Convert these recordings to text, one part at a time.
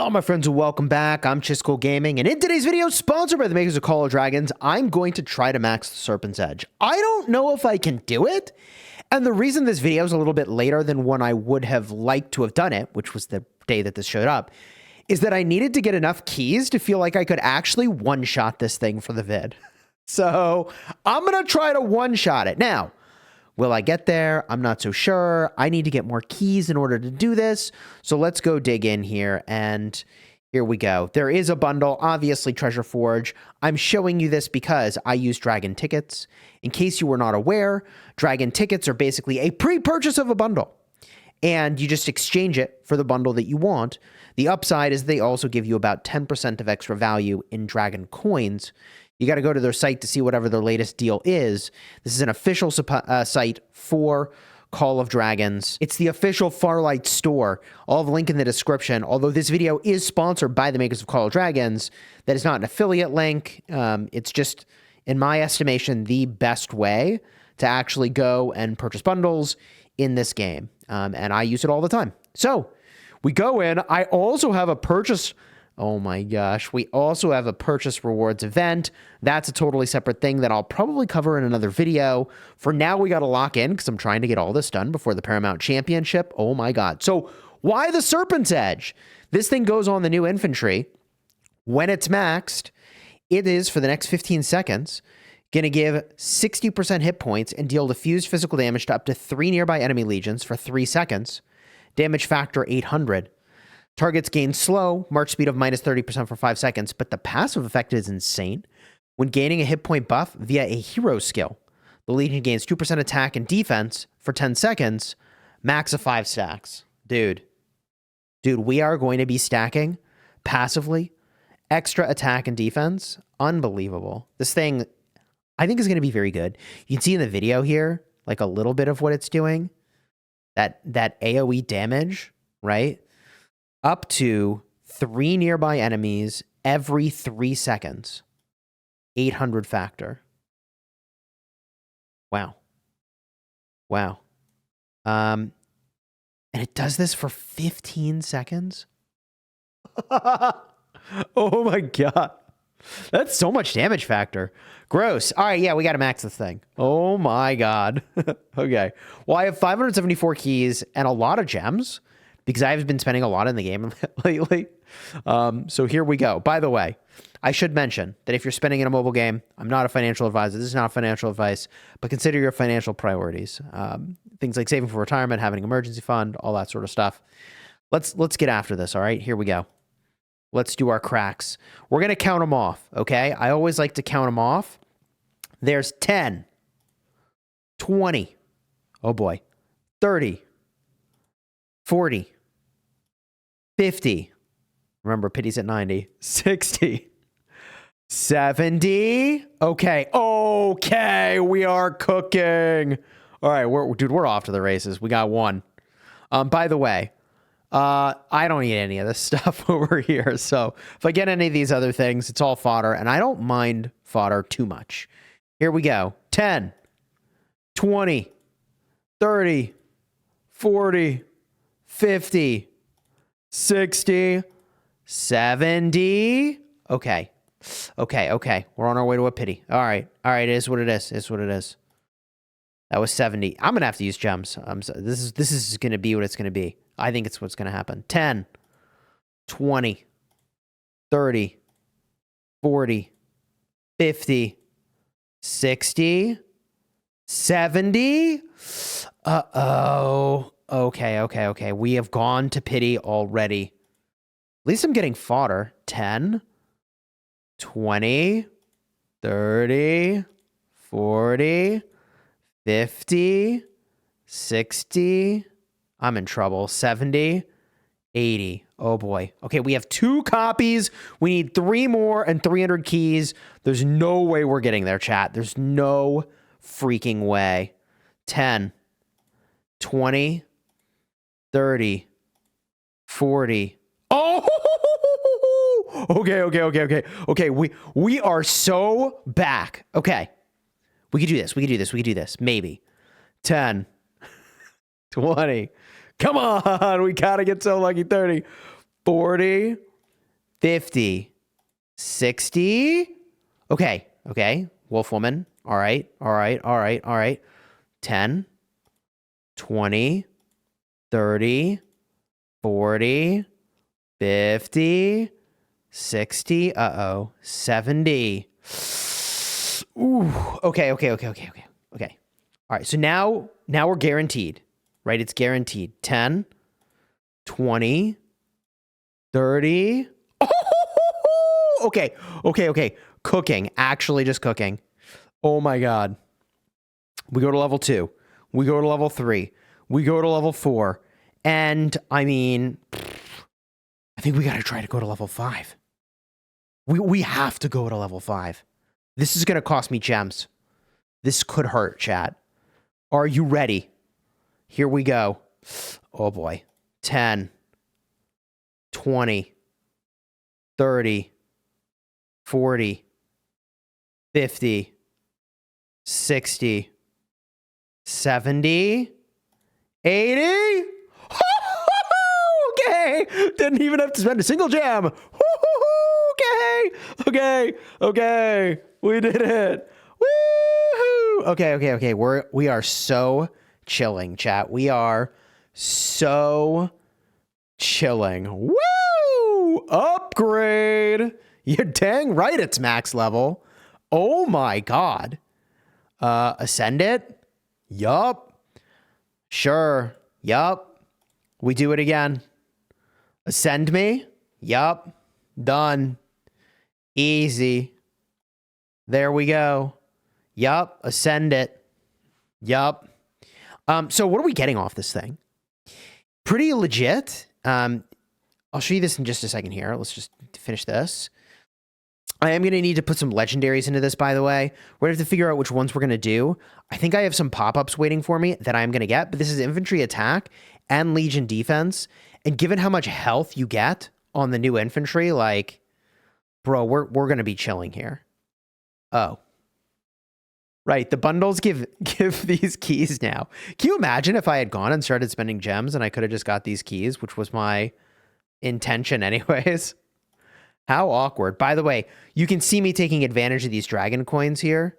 Hello, my friends, and welcome back. I'm Chisgule Gaming, and in today's video, sponsored by the makers of Call of Dragons, I'm going to try to max the Serpent's Edge. I don't know if I can do it, and the reason this video is a little bit later than when I would have liked to have done it, which was the day that this showed up, is that I needed to get enough keys to feel like I could actually one-shot this thing for the vid. So I'm going to try to one-shot it. Now, will I get there? I'm not so sure. I need to get more keys in order to do this. So let's go dig in here, and here we go. There is a bundle, obviously Treasure Forge. I'm showing you this because I use Dragon Tickets. In case you were not aware, Dragon Tickets are basically a pre-purchase of a bundle, and you just exchange it for the bundle that you want. The upside is they also give you about 10% of extra value in Dragon Coins. You got to go to their site to see whatever their latest deal is. This is an official site for Call of Dragons. It's the official Farlight store. I'll have a link in the description. Although this video is sponsored by the makers of Call of Dragons, that is not an affiliate link. It's just, in my estimation, the best way to actually go and purchase bundles in this game. And I use it all the time. So we go in. I also have a purchase. Oh my gosh. We also have a purchase rewards event. That's a totally separate thing that I'll probably cover in another video. For now, we got to lock in because I'm trying to get all this done before the Paramount Championship. Oh my God. So why the Serpent's Edge? This thing goes on the new infantry. When it's maxed, it is, for the next 15 seconds, going to give 60% hit points and deal diffused physical damage to up to 3 nearby enemy legions for 3 seconds. Damage factor 800. Targets gain slow, march speed of minus 30% for 5 seconds, but the passive effect is insane. When gaining a hit point buff via a hero skill, the Legion gains 2% attack and defense for 10 seconds, max of 5 stacks. Dude, we are going to be stacking passively extra attack and defense. Unbelievable. This thing, I think, is going to be very good. You can see in the video here, like a little bit of what it's doing. That AoE damage, right? Up to 3 nearby enemies every 3 seconds. 800 factor. Wow. Wow. And it does this for 15 seconds? Oh my God. That's so much damage factor. Gross. All right, yeah, we got to max this thing. Oh my God. Okay. Well, I have 574 keys and a lot of gems, because I've been spending a lot in the game lately. So here we go. By the way, I should mention that if you're spending in a mobile game, I'm not a financial advisor. This is not financial advice, but consider your financial priorities. Things like saving for retirement, having an emergency fund, all that sort of stuff. Let's get after this, all right? Here we go. Let's do our cracks. We're going to count them off, okay? I always like to count them off. There's 10, 20, oh boy, 30, 40, 50, remember, pity's at 90, 60, 70, okay, we are cooking. All right, we're off to the races. We got one. By the way, I don't need any of this stuff over here, so if I get any of these other things, it's all fodder, and I don't mind fodder too much. Here we go. 10, 20, 30, 40, 50, 60, 70. Okay. We're on our way to a pity. All right. It is what it is. It's what it is. That was 70. I'm going to have to use gems. This is going to be what it's going to be. I think it's what's going to happen. 10, 20, 30, 40, 50, 60, 70. Uh-oh. Okay. We have gone to pity already. At least I'm getting fodder. 10, 20, 30, 40, 50, 60. I'm in trouble. 70, 80. Oh boy. Okay, we have 2 copies. We need 3 more and 300 keys. There's no way we're getting there, chat. There's no freaking way. 10, 20, 30, 40. Oh! Okay, we are so back. Okay. We could do this. Maybe. 10, 20. Come on. We gotta get so lucky. 30, 40, 50, 60. Okay, okay. Wolf woman. All right, all right, all right, all right. 10, 20, 30, 40, 50, 60. Uh-oh. 70. Ooh. Okay, okay, okay, okay, okay, okay. All right, so now we're guaranteed, right? It's guaranteed. 10, 20, 30. Oh, okay, okay, okay. Cooking. Actually just cooking. Oh my God. We go to level 2. We go to level 3. We go to level 4. And, I mean, I think we got to try to go to level 5. We have to go to level 5. This is going to cost me gems. This could hurt, chat. Are you ready? Here we go. Oh, boy. 10, 20, 30, 40, 50, 60, 70, 80. Okay. Didn't even have to spend a single gem. Okay. Okay. Okay. We did it. Woohoo. Okay. Okay. Okay. We are so chilling, chat. We are so chilling. Woo! Upgrade. You're dang right it's max level. Oh my God. Ascend it? Yup. Sure. Yup. We do it again. Ascend me? Yup. Done. Easy. There we go. Yup. Ascend it. Yup. So what are we getting off this thing? Pretty legit. I'll show you this in just a second here. Let's just finish this. I am going to need to put some legendaries into this, by the way. We're going to have to figure out which ones we're going to do. I think I have some pop-ups waiting for me that I'm going to get, but this is infantry attack and legion defense. And given how much health you get on the new infantry, like, bro, we're going to be chilling here. Oh. Right, the bundles give these keys now. Can you imagine if I had gone and started spending gems and I could have just got these keys, which was my intention anyways? How awkward. By the way, you can see me taking advantage of these dragon coins here.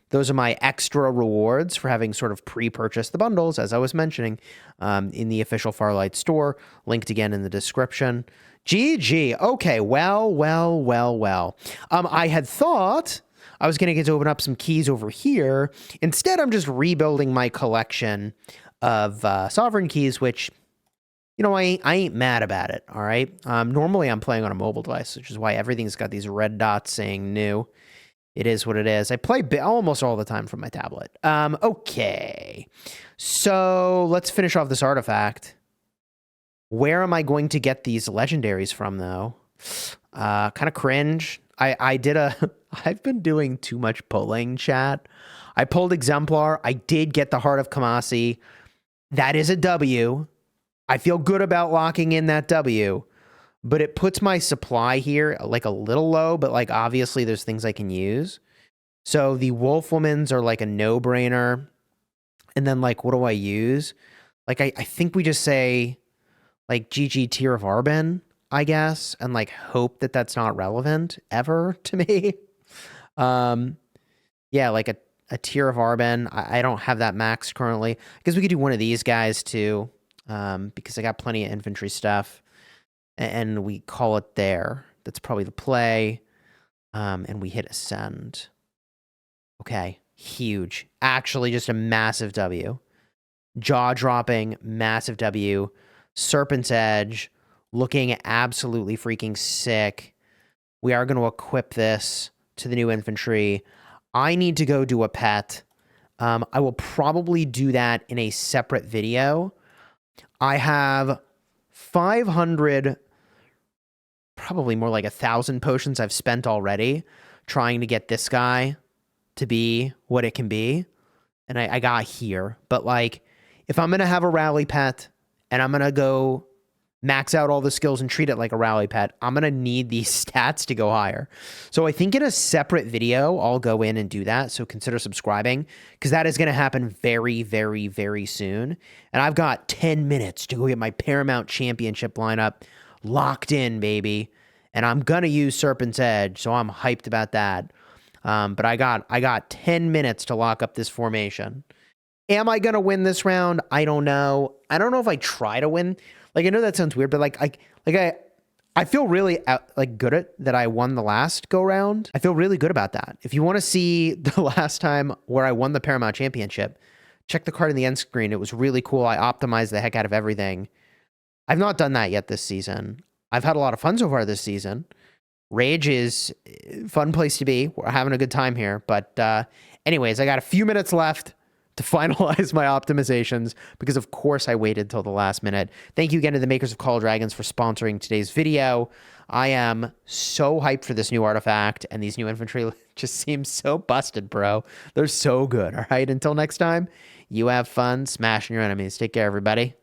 Those are my extra rewards for having sort of pre-purchased the bundles, as I was mentioning, in the official Farlight store, linked again in the description. GG. Okay, well. I had thought I was going to get to open up some keys over here. Instead, I'm just rebuilding my collection of sovereign keys, which, you know, I ain't mad about it, all right? Normally, I'm playing on a mobile device, which is why everything's got these red dots saying new. It is what it is. I play almost all the time from my tablet. Okay. So let's finish off this artifact. Where am I going to get these legendaries from, though? Kind of cringe. I've been doing too much pulling, chat. I pulled Exemplar. I did get the Heart of Kamasi. That is a W. I feel good about locking in that W. But it puts my supply here like a little low, but like obviously there's things I can use. So the Wolfwomans are like a no-brainer. And then like, what do I use? Like, I think we just say like GG Tear of Arben, I guess, and like hope that that's not relevant ever to me. Yeah, like a Tear of Arben. I don't have that max currently. I guess we could do one of these guys too, because I got plenty of infantry stuff. And we call it there. That's probably the play. And we hit ascend. Okay, huge. Actually, just a massive W. Jaw-dropping, massive W. Serpent's Edge, looking absolutely freaking sick. We are going to equip this to the new infantry. I need to go do a pet. I will probably do that in a separate video. I have 500... probably more like 1,000 potions I've spent already trying to get this guy to be what it can be. And I got here. But like, if I'm going to have a rally pet and I'm going to go max out all the skills and treat it like a rally pet, I'm going to need these stats to go higher. So I think in a separate video, I'll go in and do that. So consider subscribing because that is going to happen very, very, very soon. And I've got 10 minutes to go get my Paramount Championship lineup locked in, baby. and I'm gonna use Serpent's Edge, so I'm hyped about that. But I got 10 minutes to lock up this formation. Am I gonna win this round? I don't know. I don't know if I try to win. Like, I know that sounds weird, but I feel really good at that I won the last go round. I feel really good about that. If you want to see the last time where I won the Paramount Championship, check the card in the end screen. It was really cool. I optimized the heck out of everything. I've not done that yet this season. I've had a lot of fun so far this season. Rage is a fun place to be. We're having a good time here. But anyways, I got a few minutes left to finalize my optimizations because, of course, I waited till the last minute. Thank you again to the makers of Call of Dragons for sponsoring today's video. I am so hyped for this new artifact, and these new infantry just seem so busted, bro. They're so good. All right, until next time, you have fun smashing your enemies. Take care, everybody.